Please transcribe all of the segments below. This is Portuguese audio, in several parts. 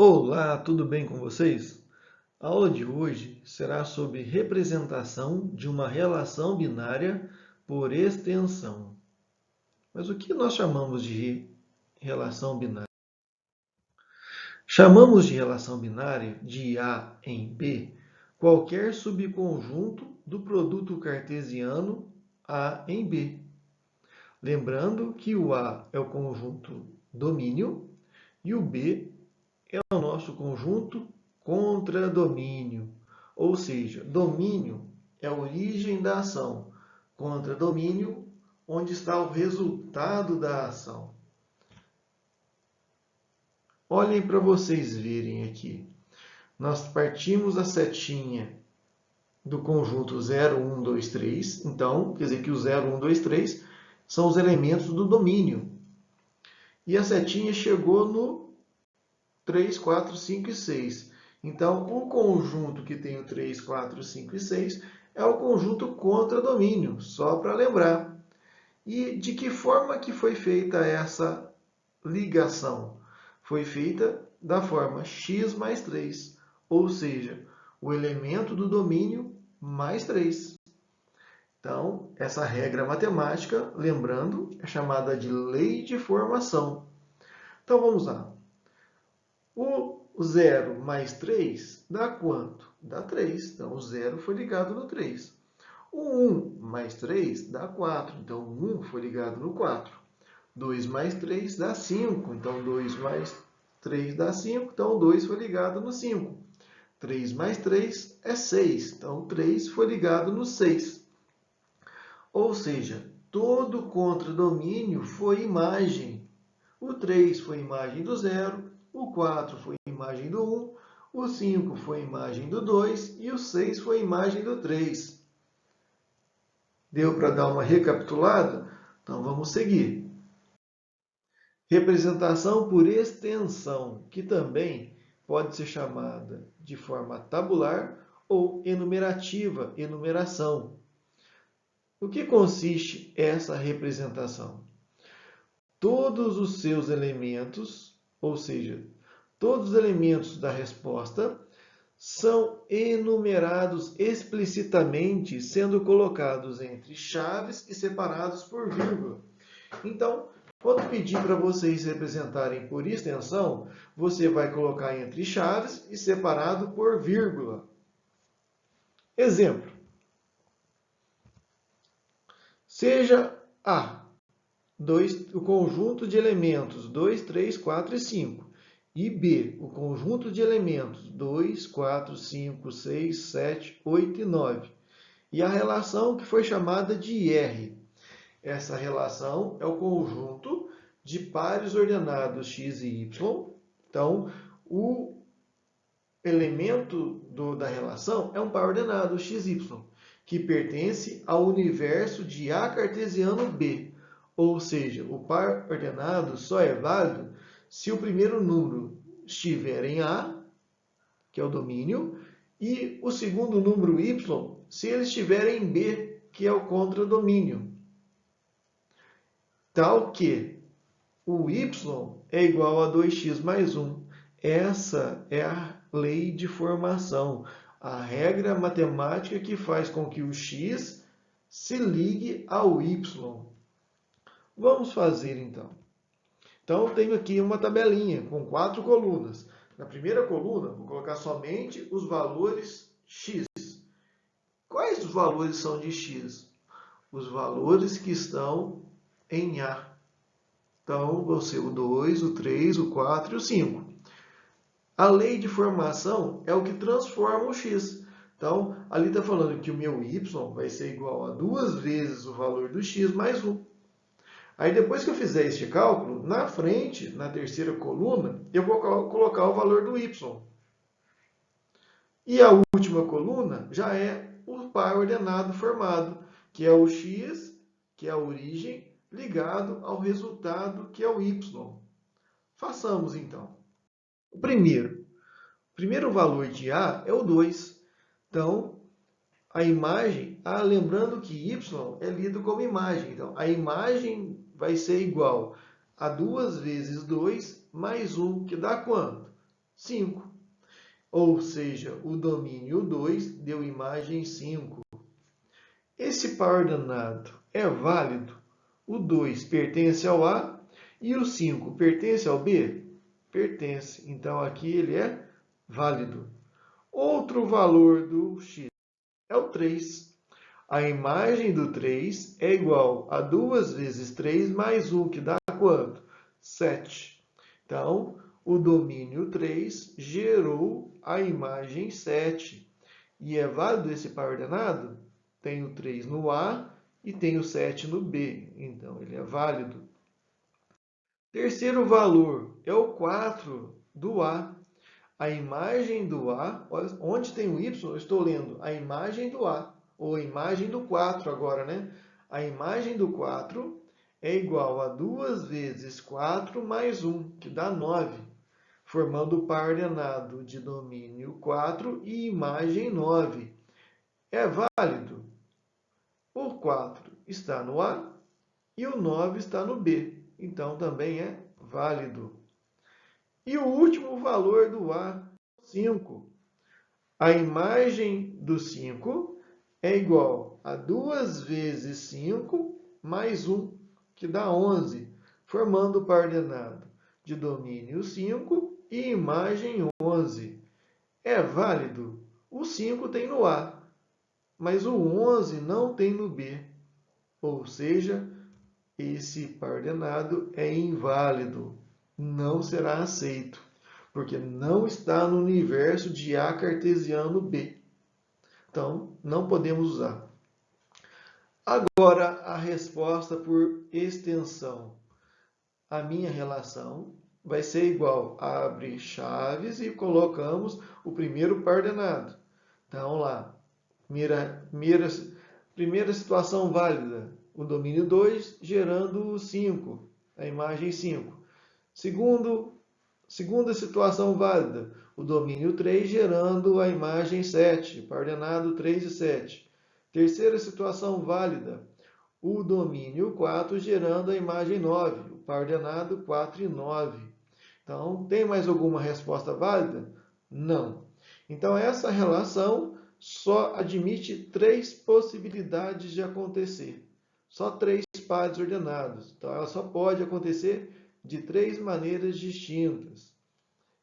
Olá, tudo bem com vocês? A aula de hoje será sobre representação de uma relação binária por extensão. Mas o que nós chamamos de relação binária? Chamamos de relação binária de A em B qualquer subconjunto do produto cartesiano A em B. Lembrando que o A é o conjunto domínio e o B é o nosso conjunto contradomínio, ou seja, domínio é a origem da ação, contradomínio, onde está o resultado da ação. Olhem para vocês verem aqui. Nós partimos a setinha do conjunto 0, 1, 2, 3. Então, quer dizer que o 0, 1, 2, 3 são os elementos do domínio. E a setinha chegou no 3, 4, 5 e 6. Então, o conjunto que tem o 3, 4, 5 e 6 é o conjunto contradomínio, só para lembrar. E de que forma que foi feita essa ligação? Foi feita da forma x mais 3, ou seja, o elemento do domínio mais 3. Então, essa regra matemática, lembrando, é chamada de lei de formação. Então, vamos lá. O 0 mais 3 dá quanto? Dá 3. Então, o 0 foi ligado no 3. O 1 mais 3 dá 4. Então, o 1 foi ligado no 4. 2 mais 3 dá 5. Então, 2 mais 3 dá 5. Então, o 2 foi ligado no 5. 3 mais 3 é 6. Então, o 3 foi ligado no 6. Ou seja, todo contradomínio foi imagem. O 3 foi imagem do 0. O 4 foi imagem do 1, o 5 foi imagem do 2 e o 6 foi imagem do 3. Deu para dar uma recapitulada? Então vamos seguir. Representação por extensão, que também pode ser chamada de forma tabular ou enumerativa, enumeração. O que consiste essa representação? Todos os seus elementos, ou seja, todos os elementos da resposta são enumerados explicitamente, sendo colocados entre chaves e separados por vírgula. Então, quando pedir para vocês representarem por extensão, você vai colocar entre chaves e separado por vírgula. Exemplo. Seja A o conjunto de elementos 2, 3, 4 e 5. E B, o conjunto de elementos 2, 4, 5, 6, 7, 8 e 9. E a relação que foi chamada de R. Essa relação é o conjunto de pares ordenados x e y. Então, o elemento da relação é um par ordenado x, y, que pertence ao universo de A cartesiano B. Ou seja, o par ordenado só é válido se o primeiro número estiver em A, que é o domínio, e o segundo número y, se ele estiver em B, que é o contradomínio. Tal que o y é igual a 2x mais 1. Essa é a lei de formação, a regra matemática que faz com que o x se ligue ao y. Vamos fazer então. Então, eu tenho aqui uma tabelinha com 4 colunas. Na primeira coluna, vou colocar somente os valores x. Quais os valores são de x? Os valores que estão em A. Então, vão ser o 2, o 3, o 4 e o 5. A lei de formação é o que transforma o x. Então, ali está falando que o meu y vai ser igual a 2 vezes o valor do x mais 1. Aí, depois que eu fizer este cálculo, na frente, na terceira coluna, eu vou colocar o valor do y. E a última coluna já é o par ordenado formado, que é o x, que é a origem, ligado ao resultado, que é o y. Façamos, então. O primeiro valor de A é o 2. Então, a imagem, lembrando que y é lido como imagem. Então, a imagem vai ser igual a 2 vezes 2 mais 1, que dá quanto? 5. Ou seja, o domínio 2 deu imagem 5. Esse par ordenado é válido? O 2 pertence ao A e o 5 pertence ao B? Pertence. Então, aqui ele é válido. Outro valor do x é o 3. A imagem do 3 é igual a 2 vezes 3 mais 1, que dá quanto? 7. Então, o domínio 3 gerou a imagem 7. E é válido esse par ordenado? Tem o 3 no A e tem o 7 no B. Então, ele é válido. Terceiro valor é o 4 do A. A imagem do A, onde tem o Y, eu estou lendo a imagem do A, ou a imagem do 4 agora, né? A imagem do 4 é igual a 2 vezes 4 mais 1, que dá 9, formando o par ordenado de domínio 4 e imagem 9. É válido? O 4 está no A e o 9 está no B, então também é válido. E o último valor do A, 5. A imagem do 5 é igual a 2 vezes 5 mais 1, que dá 11, formando o par ordenado de domínio 5 e imagem 11. É válido? O 5 tem no A, mas o 11 não tem no B. Ou seja, esse par ordenado é inválido, não será aceito, porque não está no universo de A cartesiano B. Então, não podemos usar. Agora, a resposta por extensão. A minha relação vai ser igual, abre chaves e colocamos o primeiro par ordenado. Então, lá, primeira situação válida, o domínio 2 gerando 5, a imagem 5. Segunda situação válida, o domínio 3 gerando a imagem 7, par ordenado 3 e 7. Terceira situação válida, o domínio 4 gerando a imagem 9, o par ordenado 4 e 9. Então, tem mais alguma resposta válida? Não. Então, essa relação só admite 3 possibilidades de acontecer. Só 3 pares ordenados. Então, ela só pode acontecer de 3 maneiras distintas.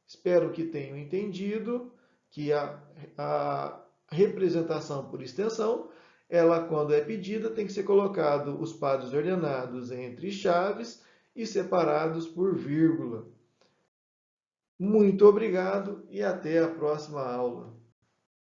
Espero que tenham entendido que a representação por extensão, ela, quando é pedida, tem que ser colocado os pares ordenados entre chaves e separados por vírgula. Muito obrigado e até a próxima aula.